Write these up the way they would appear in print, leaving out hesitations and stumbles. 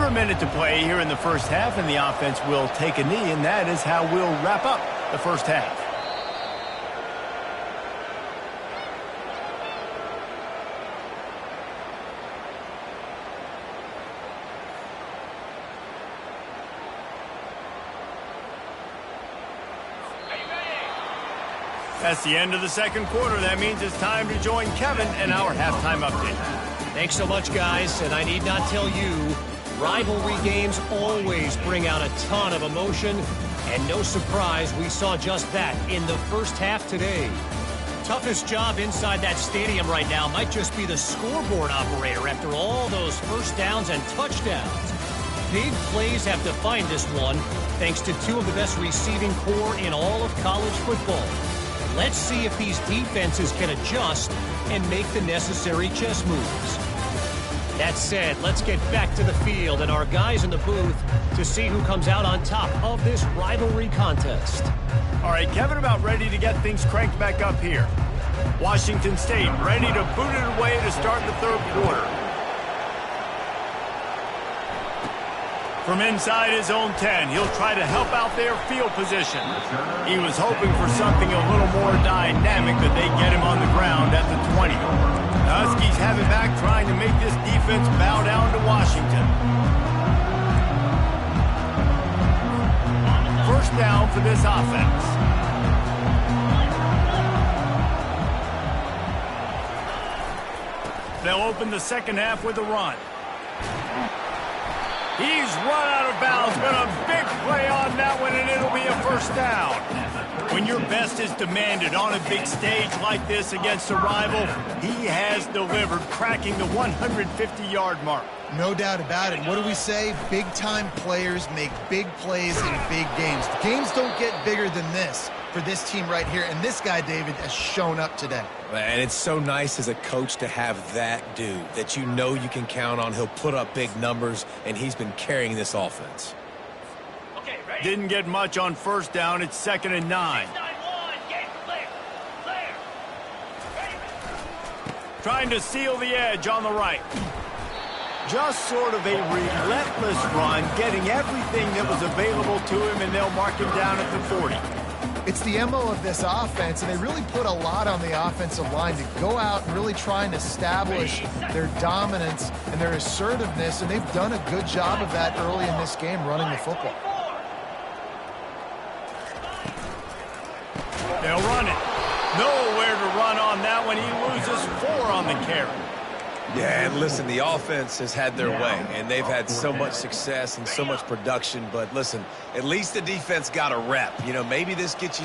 Under a minute to play here in the first half, and the offense will take a knee, and that is how we'll wrap up the first half. That's the end of the second quarter. That means it's time to join Kevin and our halftime update. Thanks so much, guys, and I need not tell you, rivalry games always bring out a ton of emotion, and no surprise we saw just that in the first half today. Toughest job inside that stadium right now might just be the scoreboard operator after all those first downs and touchdowns. Big plays have defined this one, thanks to two of the best receiving core in all of college football. Let's see if these defenses can adjust and make the necessary chess moves. That said, let's get back to the field and our guys in the booth to see who comes out on top of this rivalry contest. All right, Kevin, about ready to get things cranked back up here. Washington State ready to boot it away to start the third quarter. From inside his own 10, he'll try to help out their field position. He was hoping for something a little more dynamic, but they get him on the ground at the 20. The Huskies have it back, trying to make this defense bow down to Washington. First down for this offense. They'll open the second half with a run. He's run out of bounds, but a big play on that one, and it'll be a first down. When your best is demanded on a big stage like this against a rival, he has delivered, cracking the 150-yard mark. No doubt about it. What do we say? Big-time players make big plays in big games. The games don't get bigger than this for this team right here, and this guy, David, has shown up today. And it's so nice as a coach to have that dude that you know you can count on. He'll put up big numbers, and he's been carrying this offense. Okay, didn't get much on first down. It's 2nd and 9. Trying to seal the edge on the right. Just sort of a relentless run, getting everything that was available to him, and they'll mark him down at the 40. It's the MO of this offense, and they really put a lot on the offensive line to go out and really try and establish their dominance and their assertiveness, and they've done a good job of that early in this game, running the football. They'll run it. Nowhere to run on that one. He loses 4 on the carry. Yeah, and listen, the offense has had their way, and they've had so much success and so much production. But listen, at least the defense got a rep. You know, maybe this gets you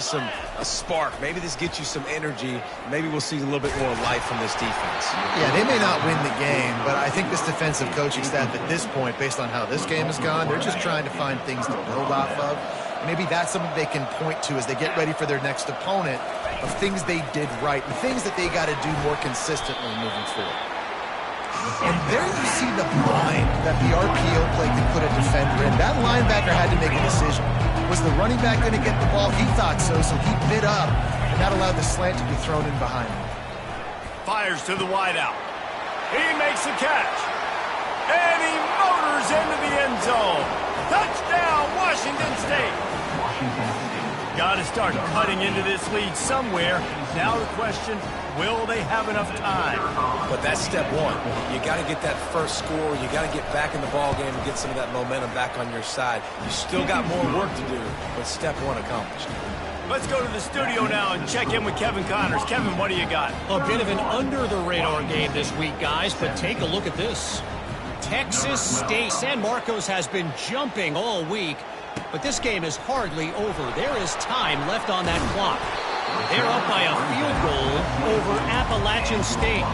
a spark. Maybe this gets you some energy. Maybe we'll see a little bit more life from this defense. Yeah, they may not win the game, but I think this defensive coaching staff at this point, based on how this game has gone, they're just trying to find things to build off of. Maybe that's something they can point to as they get ready for their next opponent, of things they did right and things that they got to do more consistently moving forward. And there you see the mind that the RPO play can put a defender in. That linebacker had to make a decision. Was the running back going to get the ball? He thought so, so he bid up, and that allowed the slant to be thrown in behind him. Fires to the wideout. He makes the catch. And he motors into the end zone. Touchdown, Washington State. Got to start cutting into this lead somewhere. Now the question, will they have enough time? But that's step one. You got to get that first score. You got to get back in the ball game and get some of that momentum back on your side. You still got more work to do, but step one accomplished. Let's go to the studio now and check in with Kevin Connors. Kevin, what do you got? A bit of an under-the-radar game this week, guys, but take a look at this. Texas State. San Marcos has been jumping all week, but this game is hardly over. There is time left on that clock. They're up by a field goal over Appalachian State.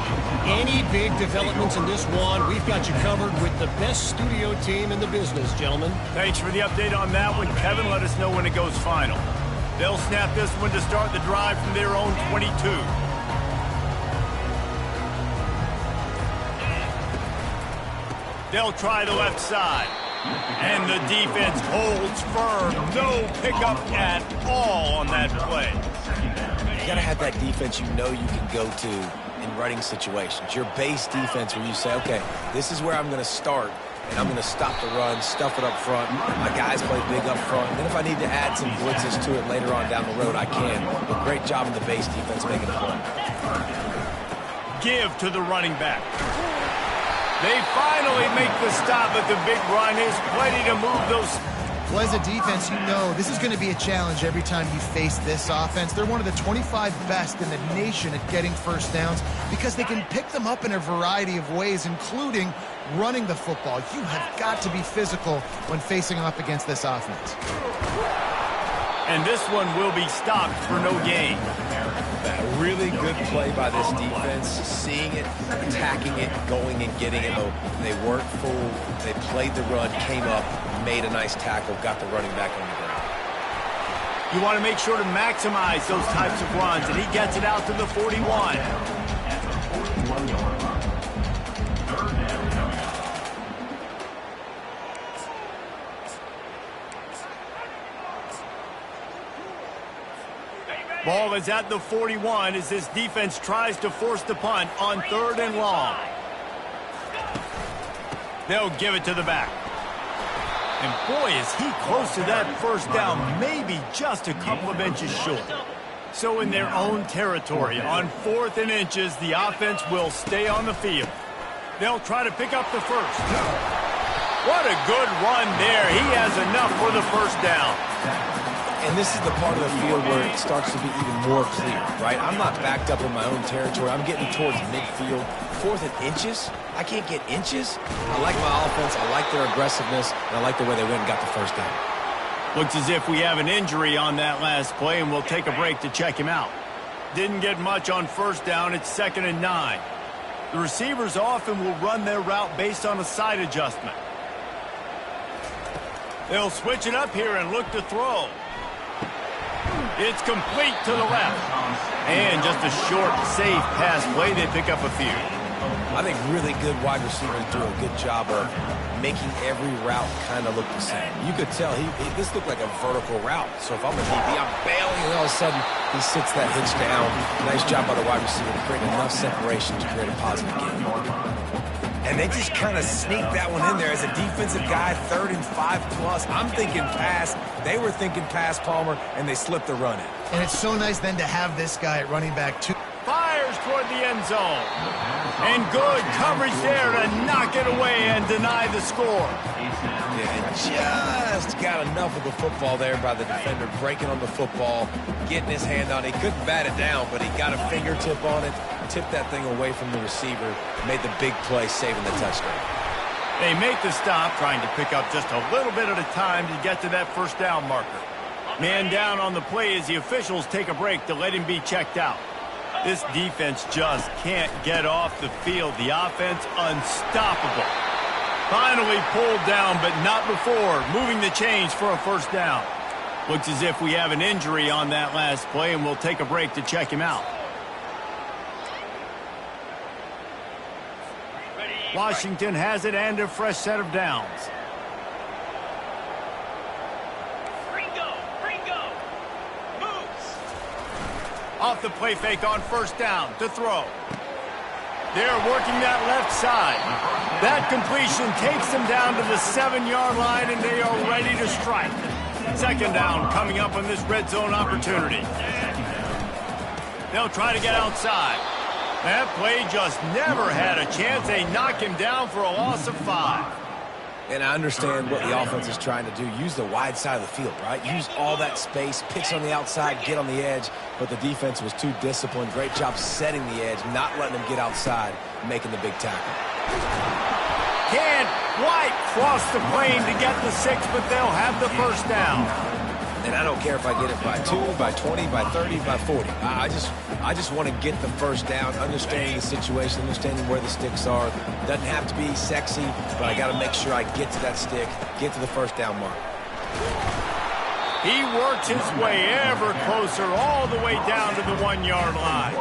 Any big developments in this one, we've got you covered with the best studio team in the business, gentlemen. Thanks for the update on that one, Kevin. Let us know when it goes final. They'll snap this one to start the drive from their own 22. They'll try the left side. And the defense holds firm. No pickup at all on that play. You got to have that defense you know you can go to in running situations. Your base defense where you say, okay, this is where I'm going to start and I'm going to stop the run, stuff it up front. My guys play big up front. And then if I need to add some blitzes to it later on down the road, I can. But great job in the base defense making a play. Give to the running back. They finally make the stop, but the big run is plenty to move those. Well, as a defense, you know this is going to be a challenge every time you face this offense. They're one of the 25 best in the nation at getting first downs because they can pick them up in a variety of ways, including running the football. You have got to be physical when facing off against this offense. And this one will be stopped for no gain. A really good play by this defense, seeing it, attacking it, going and getting it. They weren't fooled. They played the run, came up, made a nice tackle, got the running back on the ground. You want to make sure to maximize those types of runs, and he gets it out to the 41. Ball is at the 41 as this defense tries to force the punt on 3rd and long. They'll give it to the back. And boy, is he close to that first down, maybe just a couple of inches short. So in their own territory, on 4th and inches, the offense will stay on the field. They'll try to pick up the first. What a good run there. He has enough for the first down. And this is the part of the field where it starts to be even more clear, right? I'm not backed up in my own territory. I'm getting towards midfield. 4th and inches? I can't get inches? I like my offense. I like their aggressiveness. And I like the way they went and got the first down. Looks as if we have an injury on that last play, and we'll take a break to check him out. Didn't get much on first down. It's 2nd and 9. The receivers often will run their route based on a side adjustment. They'll switch it up here and look to throw. It's complete to the left. And just a short, safe pass play. They pick up a few. I think really good wide receivers do a good job of making every route kind of look the same. You could tell this looked like a vertical route. So if I'm a DB, I'm bailing, and all of a sudden he sits that hitch down. Nice job by the wide receiver to create enough separation to create a positive game. And they just kind of sneaked that one in there as a defensive guy, 3rd and 5+. I'm thinking pass. They were thinking pass, Palmer, and they slipped the run in. And it's so nice then to have this guy at running back too. Fires toward the end zone. And good coverage there to knock it away and deny the score. Yeah, just got enough of the football there by the defender, breaking on the football, getting his hand on it. He couldn't bat it down, but he got a fingertip on it, tipped that thing away from the receiver, made the big play, saving the touchdown. They make the stop, trying to pick up just a little bit at a time to get to that first down marker. Man down on the play as the officials take a break to let him be checked out. This defense just can't get off the field. The offense unstoppable. Finally pulled down, but not before moving the chains for a first down. Looks as if we have an injury on that last play, and we'll take a break to check him out. Washington has it and a fresh set of downs. Off the play fake on first down to throw. They're working that left side. That completion takes them down to the 7-yard line, and they are ready to strike. 2nd down coming up on this red zone opportunity. They'll try to get outside. That play just never had a chance. They knock him down for a loss of 5. And I understand what the offense is trying to do. Use the wide side of the field, right? Use all that space, pitch on the outside, get on the edge. But the defense was too disciplined. Great job setting the edge, not letting them get outside, making the big tackle. Can't quite cross the plane to get the 6, but they'll have the first down. And I don't care if I get it by 2, by 20, by 30, by 40. I just want to get the first down, understanding the situation, understanding where the sticks are. Doesn't have to be sexy, but I got to make sure I get to that stick, get to the first down mark. He works his way ever closer all the way down to the 1-yard line.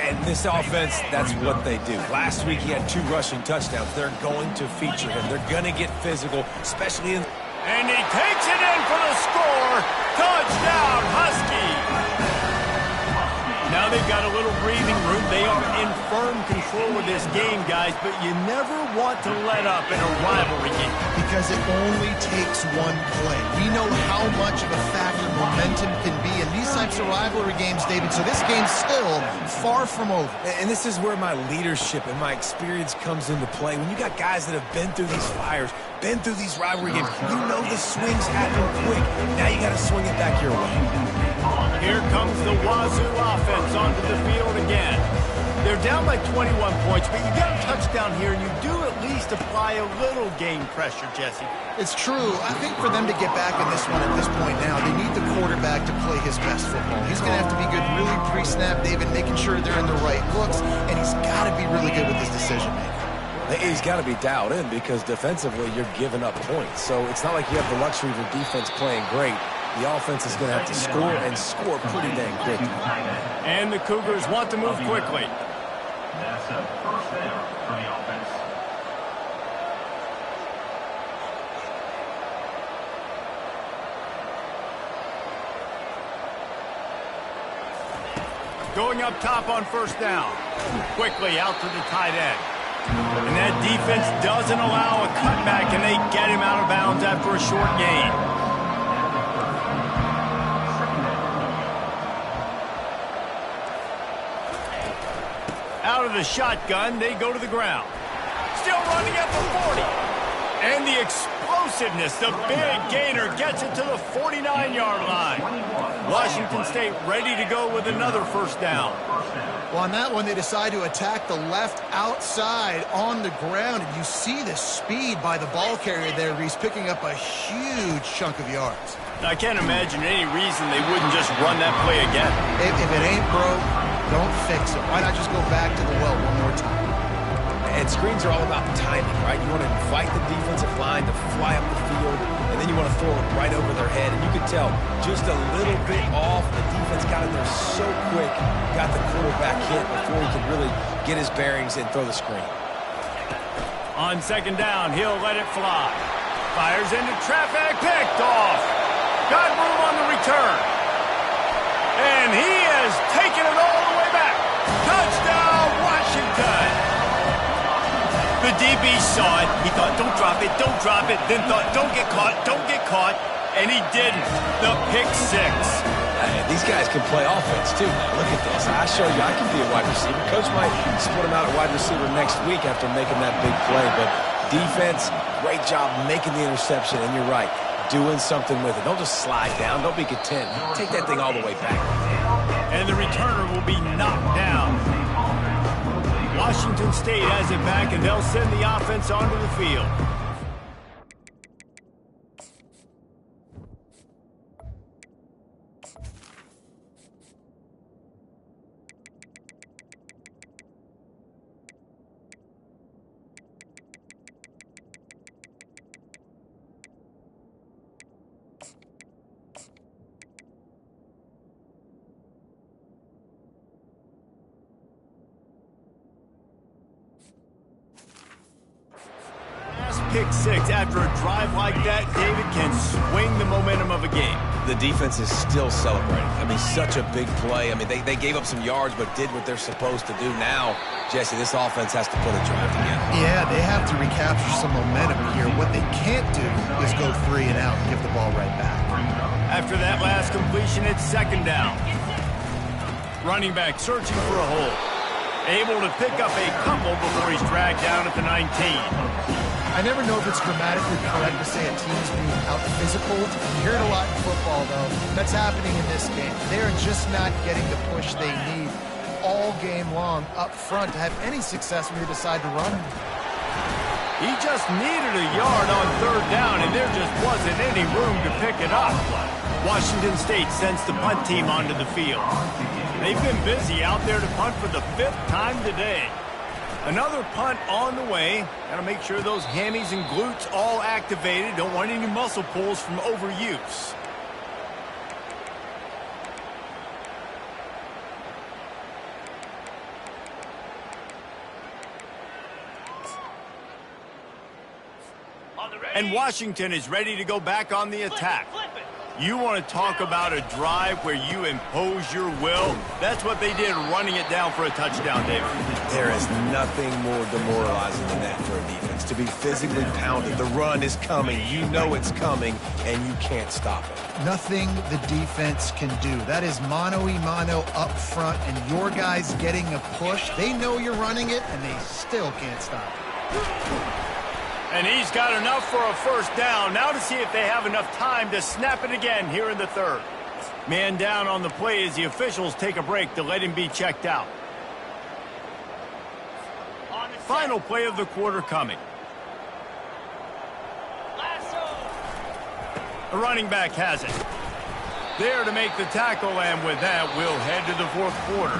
And this offense, that's what they do. Last week he had 2 rushing touchdowns. They're going to feature him. They're going to get physical, especially in... And he takes it in for the score. Touchdown, Husky. Now they've got a little breathing room. They are in firm control of this game, guys, but you never want to let up in a rivalry game. Because it only takes one play. We know how much of a factor momentum can be in these types of rivalry games, David, so this game's still far from over. And this is where my leadership and my experience comes into play. When you got guys that have been through these fires, been through these rivalry games, you know the swings happen quick. Now you got to swing it back your way. Here comes the Wazoo offense onto the field again. They're down by 21 points, but you get a touchdown here, and you do at least apply a little game pressure, Jesse. It's true. I think for them to get back in this one at this point now, they need the quarterback to play his best football. He's going to have to be good really pre-snap, David, making sure they're in the right looks, and he's got to be really good with his decision-making. He's got to be dialed in because defensively you're giving up points. So it's not like you have the luxury of your defense playing great. The offense is going to have to score and score pretty dang quick. And the Cougars want to move quickly. That's a first down for the offense. Going up top on first down. Quickly out to the tight end. And that defense doesn't allow a cutback, and they get him out of bounds after a short gain. Out of the shotgun, they go to the ground. Still running at the 40. And the explosiveness, the big gainer gets it to the 49-yard line. Washington State ready to go with another first down. Well, on that one, they decide to attack the left outside on the ground. And you see the speed by the ball carrier there. He's picking up a huge chunk of yards. I can't imagine any reason they wouldn't just run that play again. If it ain't broke, don't fix it. Why not just go back to the well one more time? And screens are all about timing, right? You want to invite the defensive line to fly up the field, and then you want to throw it right over their head. And you can tell just a little bit off. The defense got in there so quick, got the quarterback hit before he could really get his bearings and throw the screen. On second down, he'll let it fly. Fires into traffic, picked off. Got room on the return. And he has taken it all the way back. Touchdown, Washington. The DB saw it. He thought, don't drop it, then thought, don't get caught, and he didn't. The pick six. These guys can play offense, too. Now, look at this. I show you I can be a wide receiver. Coach might split him out at wide receiver next week after making that big play, but defense, great job making the interception, and you're right, doing something with it. Don't just slide down. Don't be content. Take that thing all the way back. And the returner will be knocked down. Washington State has it back, and they'll send the offense onto the field. Pick six after a drive like that, David, can swing the momentum of a game. The defense is still celebrating. I mean, such a big play. I mean, they gave up some yards but did what they're supposed to do. Now, Jesse, this offense has to put a drive together. Yeah, they have to recapture some momentum here. What they can't do is go 3 and out and give the ball right back. After that last completion, it's second down. Running back searching for a hole. Able to pick up a couple before he's dragged down at the 19. I never know if it's grammatically correct to say a team's being out-physical. You hear it a lot in football, though. That's happening in this game. They're just not getting the push they need all game long up front to have any success when they decide to run. He just needed a yard on third down, and there just wasn't any room to pick it up. Washington State sends the punt team onto the field. They've been busy out there to punt for the 5th time today. Another punt on the way. Got to make sure those hammies and glutes all activated. Don't want any muscle pulls from overuse. And Washington is ready to go back on the attack. You want to talk about a drive where you impose your will? That's what they did, running it down for a touchdown, David. There is nothing more demoralizing than that for a defense. To be physically pounded. The run is coming. You know it's coming, and you can't stop it. Nothing the defense can do. That is mano-a-mano up front, and your guys getting a push. They know you're running it, and they still can't stop it. And he's got enough for a first down. Now to see if they have enough time to snap it again here in the third. Man down on the play as the officials take a break to let him be checked out. Final play of the quarter coming. The running back has it. There to make the tackle, and with that, we'll head to the fourth quarter.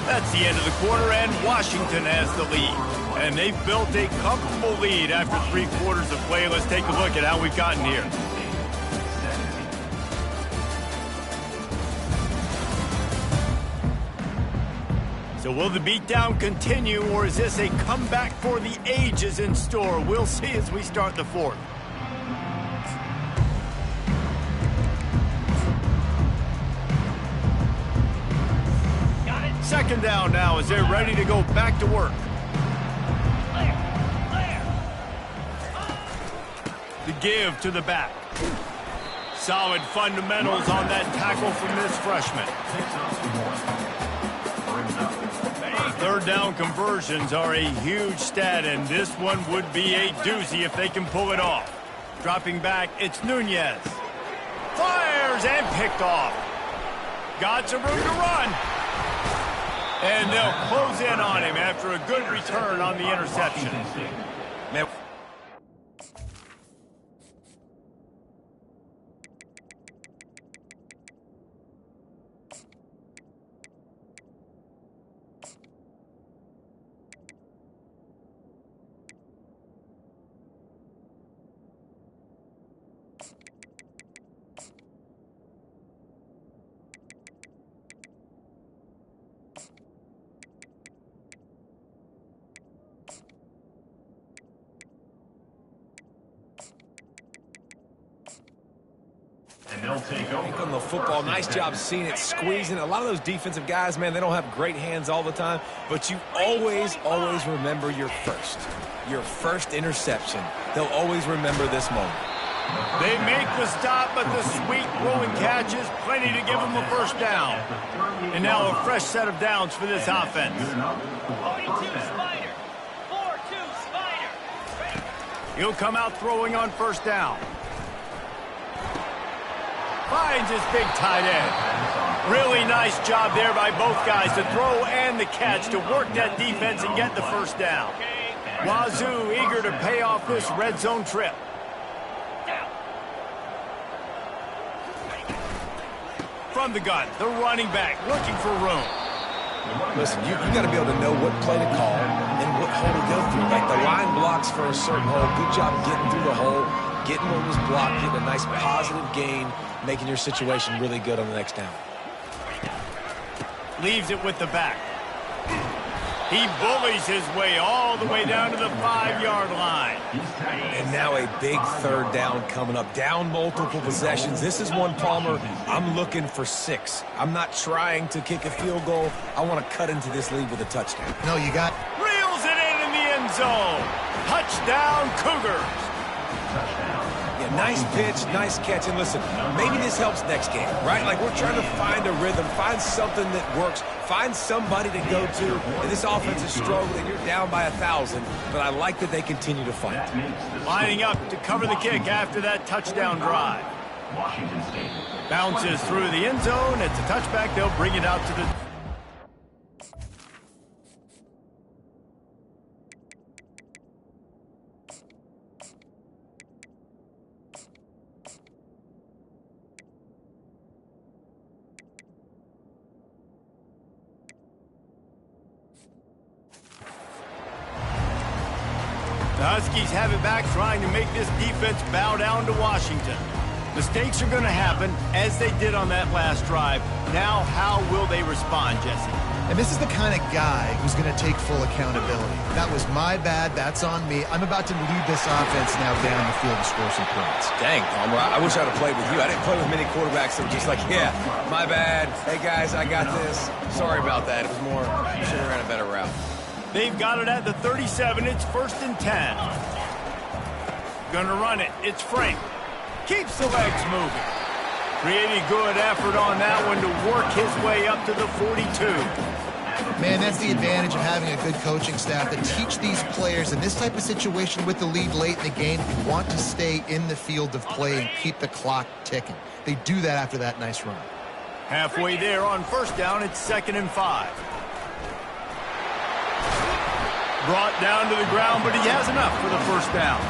That's the end of the quarter, and Washington has the lead. And they've built a comfortable lead after 3 quarters of play. Let's take a look at how we've gotten here. So will the beatdown continue, or is this a comeback for the ages in store? We'll see as we start the fourth. Second down now as they're ready to go back to work. The give to the back. Solid fundamentals on that tackle from this freshman. Third down conversions are a huge stat, and this one would be a doozy if they can pull it off. Dropping back, it's Nunez. Fires and picked off. Got some room to run. And they'll close in on him after a good return on the interception. Man. On the football, nice job seeing it, squeezing. A lot of those defensive guys, man, they don't have great hands all the time, but you always remember your first interception. They'll always remember this moment. They make the stop, but the sweet rolling catch is plenty to give them a first down. And now a fresh set of downs for this offense. 42 Spider. 4-2 Spider. He'll come out throwing on first down. Finds his big tight end. Really nice job there by both guys to throw and the catch to work that defense and get the first down. Wazoo eager to pay off this red zone trip. From the gun, the running back looking for room. Listen, you got to be able to know what play to call and what hole to go through. Like the line blocks for a certain hole. Good job getting through the hole, getting what was blocked, getting a nice positive gain, making your situation really good on the next down. Leaves it with the back. He bullies his way all the way down to the 5-yard line. And now a big third down coming up. Down multiple possessions. This is one, Palmer, I'm looking for 6. I'm not trying to kick a field goal. I want to cut into this lead with a touchdown. No, you got... Reels it in the end zone. Touchdown, Cougars. Yeah, nice pitch, nice catch. And listen, maybe this helps next game, right? Like we're trying to find a rhythm, find something that works, find somebody to go to. And this offense is struggling. You're down by 1,000, but I like that they continue to fight. Lining up to cover the kick after that touchdown drive. Bounces through the end zone. It's a touchback. They'll bring it out to the... The Huskies have it back, trying to make this defense bow down to Washington. Mistakes are going to happen, as they did on that last drive. Now, how will they respond, Jesse? And this is the kind of guy who's going to take full accountability. That was my bad. That's on me. I'm about to lead this offense now down the field to score some points. Dang, Palmer, I wish I'd have played with you. I didn't play with many quarterbacks that were just like, yeah, my bad. Hey, guys, I got this. Sorry about that. It was more, you should have ran a better route. They've got it at the 37. It's 1st and 10. Gonna run it. It's Frank. Keeps the legs moving. Pretty good effort on that one to work his way up to the 42. Man, that's the advantage of having a good coaching staff that teach these players in this type of situation with the lead late in the game, you want to stay in the field of play and keep the clock ticking. They do that after that nice run. Halfway there on 1st down, it's 2nd and 5. Brought down to the ground, but he has enough for the 1st down.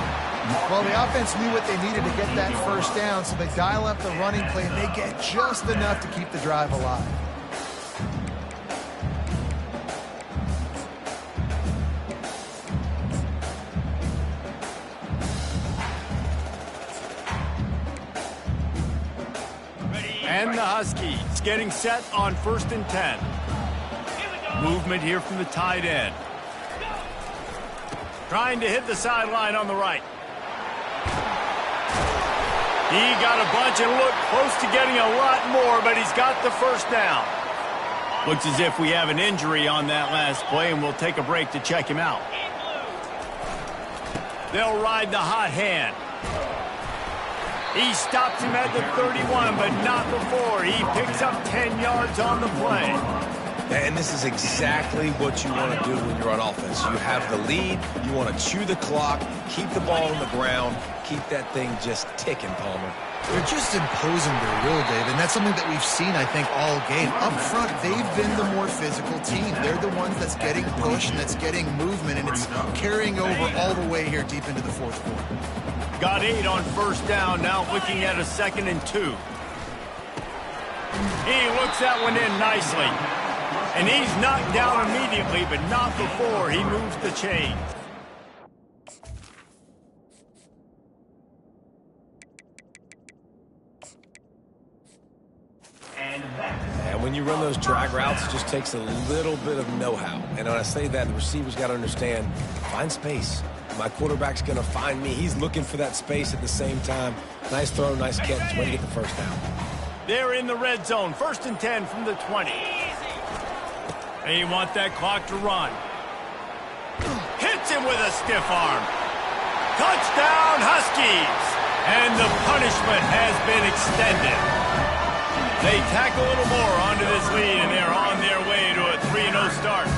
Well, the offense knew what they needed to get that 1st down, so they dial up the running play, and they get just enough to keep the drive alive. And the Huskies getting set on 1st and 10. Movement here from the tight end. Trying to hit the sideline on the right. He got a bunch and looked close to getting a lot more, but he's got the 1st down. Looks as if we have an injury on that last play, and we'll take a break to check him out. They'll ride the hot hand. He stops him at the 31, but not before. He picks up 10 yards on the play. And this is exactly what you want to do when you're on offense. You have the lead, you want to chew the clock, keep the ball on the ground, keep that thing just ticking, Palmer. They're just imposing their will, Dave, and that's something that we've seen, I think, all game. Up front, they've been the more physical team. They're the ones that's getting pushed and that's getting movement, and it's carrying over all the way here deep into the 4th quarter. Got 8 on 1st down, now looking at a 2nd and 2. He looks that one in nicely. And he's knocked down immediately, but not before he moves the chain. And when you run those drag routes, it just takes a little bit of know-how. And when I say that, the receiver's got to understand, find space. My quarterback's going to find me. He's looking for that space at the same time. Nice throw, nice catch. Way to get the 1st down. They're in the red zone. 1st and 10 from the 20. They want that clock to run. Hits him with a stiff arm. Touchdown, Huskies! And the punishment has been extended. They tack a little more onto this lead, and they're on their way to a 3-0 start.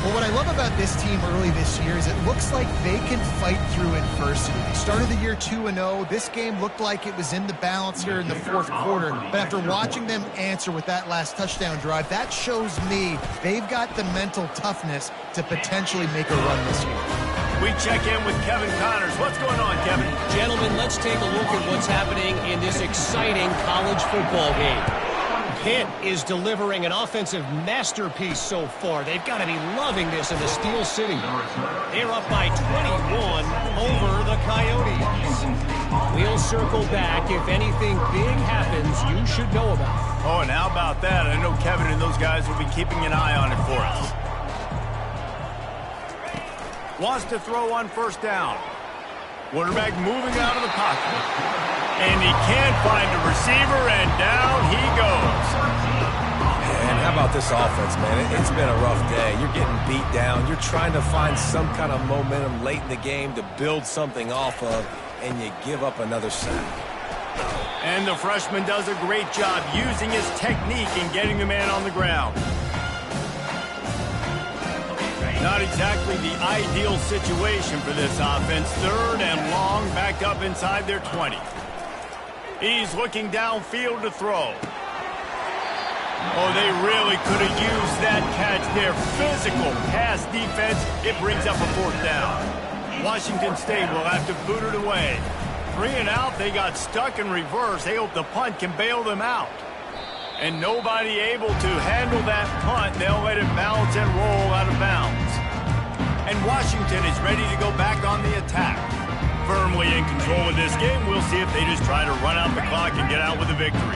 Well, what I love about this team early this year is it looks like they can fight through adversity. They started the year 2-0. This game looked like it was in the balance here in the 4th quarter. But after watching them answer with that last touchdown drive, that shows me they've got the mental toughness to potentially make a run this year. We check in with Kevin Connors. What's going on, Kevin? Gentlemen, let's take a look at what's happening in this exciting college football game. Pitt is delivering an offensive masterpiece so far. They've got to be loving this in the Steel City. They're up by 21 over the Coyotes. We'll circle back. If anything big happens, you should know about it. Oh, and how about that? I know Kevin and those guys will be keeping an eye on it for us. Wants to throw on 1st down. Quarterback moving out of the pocket. And he can't find a receiver, and down he goes. And how about this offense, man? It's been a rough day. You're getting beat down. You're trying to find some kind of momentum late in the game to build something off of, and you give up another sack. And the freshman does a great job using his technique and getting the man on the ground. Not exactly the ideal situation for this offense. 3rd and long, back up inside their 20. He's looking downfield to throw. Oh, they really could have used that catch there. Physical pass defense. It brings up a 4th down. Washington State will have to boot it away. 3 and out. They got stuck in reverse. They hope the punt can bail them out. And nobody able to handle that punt. They'll let it bounce and roll out of bounds. And Washington is ready to go back on the attack. Firmly in control of this game. We'll see if they just try to run out the clock and get out with a victory.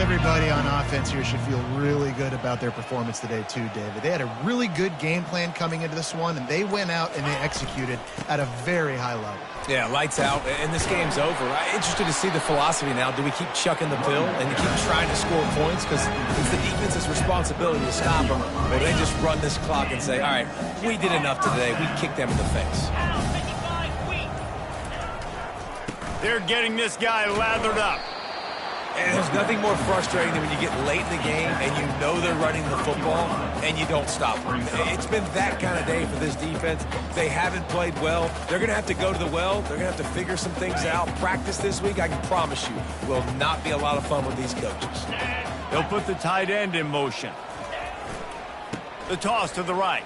Everybody on offense here should feel really good about their performance today too, David. They had a really good game plan coming into this one, and they went out and they executed at a very high level. Yeah, lights out, and this game's over. I'm interested to see the philosophy now. Do we keep chucking the pill and keep trying to score points? Because it's the defense's responsibility to stop them. Or they just run this clock and say, all right, we did enough today. We kicked them in the face. They're getting this guy lathered up. And there's nothing more frustrating than when you get late in the game and you know they're running the football and you don't stop them. It's been that kind of day for this defense. They haven't played well. They're going to have to go to the well. They're going to have to figure some things out. Practice this week, I can promise you, will not be a lot of fun with these coaches. They'll put the tight end in motion. The toss to the right.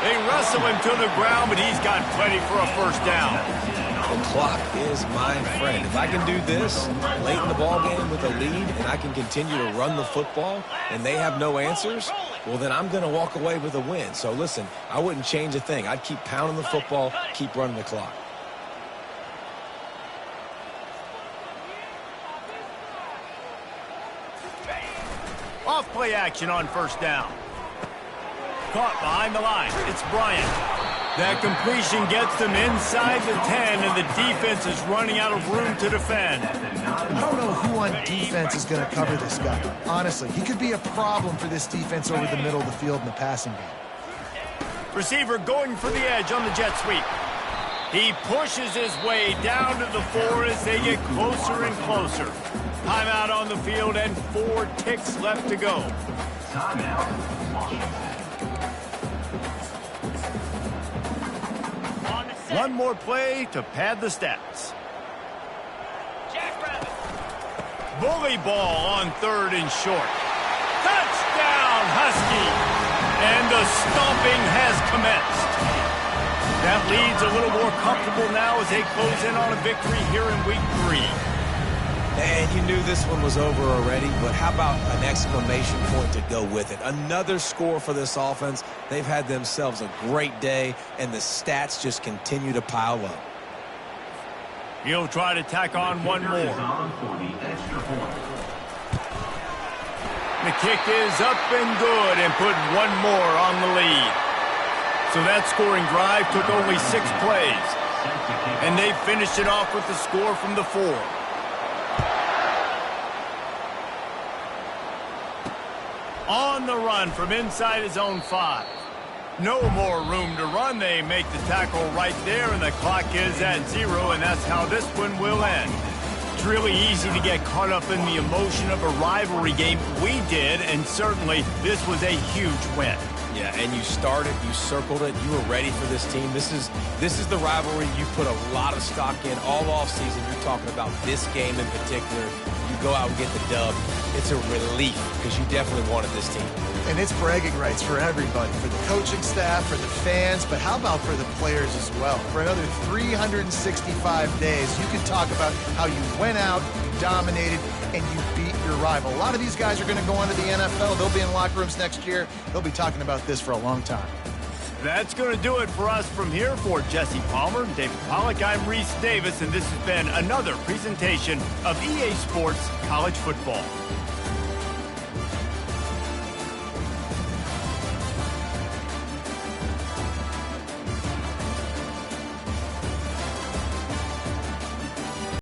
They wrestle him to the ground, but he's got plenty for a first down. The clock is my friend. If I can do this late in the ball game with a lead and I can continue to run the football and they have no answers, well, then I'm going to walk away with a win. So, listen, I wouldn't change a thing. I'd keep pounding the football, keep running the clock. Off play action on first down. Caught behind the line. It's Bryant. That completion gets them inside the 10, and the defense is running out of room to defend. I don't know who on defense is going to cover this guy. Honestly, he could be a problem for this defense over the middle of the field in the passing game. Receiver going for the edge on the jet sweep. He pushes his way down to the 4 as they get closer and closer. Timeout on the field and 4 ticks left to go. Timeout, Washington. One more play to pad the stats. Bully ball on 3rd and short. Touchdown, Husky! And the stomping has commenced. That lead's a little more comfortable now as they close in on a victory here in week 3. And you knew this one was over already, but how about an exclamation point to go with it? Another score for this offense. They've had themselves a great day, and the stats just continue to pile up. He'll try to tack on one more. The kick is up and good and put one more on the lead. So that scoring drive took only 6 plays. And they finished it off with the score from the 4. On the run from inside his own 5. No more room to run. They make the tackle right there, and the clock is at 0, and that's how this one will end. It's really easy to get caught up in the emotion of a rivalry game. We did, and certainly this was a huge win. Yeah, and you started, you circled it, you were ready for this team. This is the rivalry you put a lot of stock in all offseason. You're talking about this game in particular. You go out and get the dub. It's a relief because you definitely wanted this team. And it's bragging rights for everybody, for the coaching staff, for the fans, but how about for the players as well? For another 365 days, you can talk about how you went out, you dominated, and you beat your rival. A lot of these guys are going to go on to the NFL. They'll be in locker rooms next year. They'll be talking about this for a long time. That's going to do it for us from here. For Jesse Palmer, David Pollack, I'm Reese Davis, and this has been another presentation of EA Sports College Football.